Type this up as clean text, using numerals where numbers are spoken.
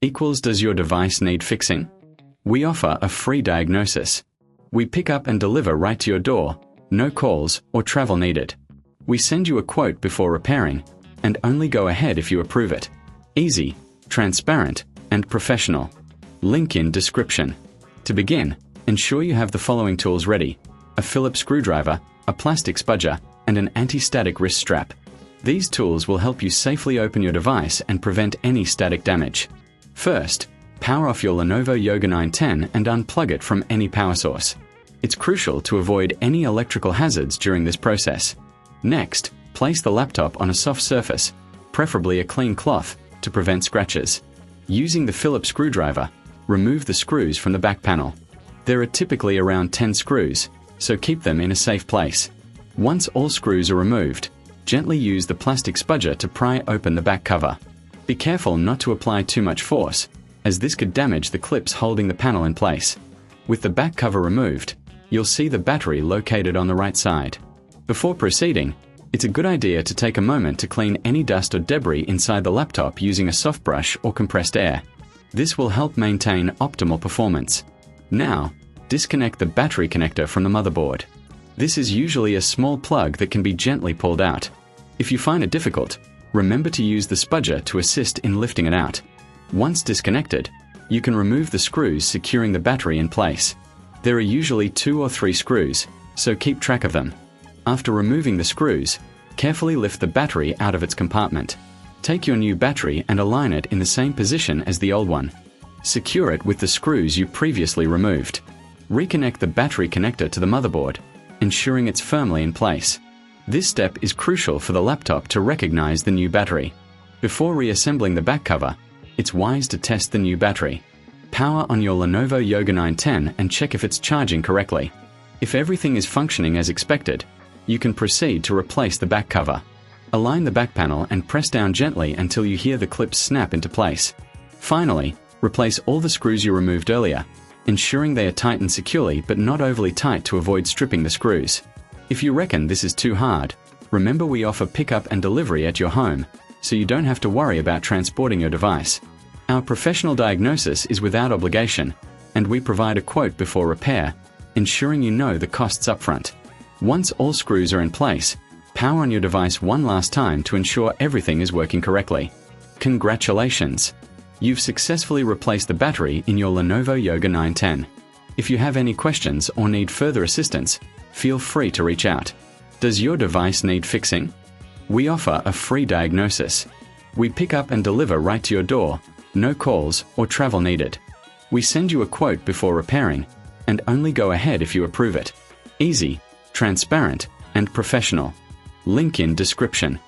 equals does your device need fixing? We offer a free diagnosis. We pick up and deliver right to your door, no calls or travel needed. We send you a quote before repairing, and only go ahead if you approve it. Easy, transparent, and professional. Link in description. To begin, ensure you have the following tools ready: a Phillips screwdriver, a plastic spudger, and an anti-static wrist strap. These tools will help you safely open your device and prevent any static damage. First, power off your Lenovo Yoga 910 and unplug it from any power source. It's crucial to avoid any electrical hazards during this process. Next, place the laptop on a soft surface, preferably a clean cloth, to prevent scratches. Using the Phillips screwdriver, remove the screws from the back panel. There are typically around 10 screws, so keep them in a safe place. Once all screws are removed, gently use the plastic spudger to pry open the back cover. Be careful not to apply too much force, as this could damage the clips holding the panel in place. With the back cover removed, you'll see the battery located on the right side. Before proceeding, it's a good idea to take a moment to clean any dust or debris inside the laptop using a soft brush or compressed air. This will help maintain optimal performance. Now, disconnect the battery connector from the motherboard. This is usually a small plug that can be gently pulled out. If you find it difficult, remember to use the spudger to assist in lifting it out. Once disconnected, you can remove the screws securing the battery in place. There are usually 2 or 3 screws, so keep track of them. After removing the screws, carefully lift the battery out of its compartment. Take your new battery and align it in the same position as the old one. Secure it with the screws you previously removed. Reconnect the battery connector to the motherboard, ensuring it's firmly in place. This step is crucial for the laptop to recognize the new battery. Before reassembling the back cover, it's wise to test the new battery. Power on your Lenovo Yoga 910 and check if it's charging correctly. If everything is functioning as expected, you can proceed to replace the back cover. Align the back panel and press down gently until you hear the clips snap into place. Finally, replace all the screws you removed earlier, ensuring they are tightened securely but not overly tight to avoid stripping the screws. If you reckon this is too hard, remember we offer pickup and delivery at your home, so you don't have to worry about transporting your device. Our professional diagnosis is without obligation, and we provide a quote before repair, ensuring you know the costs upfront. Once all screws are in place, power on your device one last time to ensure everything is working correctly. Congratulations! You've successfully replaced the battery in your Lenovo Yoga 910. If you have any questions or need further assistance, feel free to reach out. Does your device need fixing? We offer a free diagnosis. We pick up and deliver right to your door, no calls or travel needed. We send you a quote before repairing, and only go ahead if you approve it. Easy, transparent, and professional. Link in description.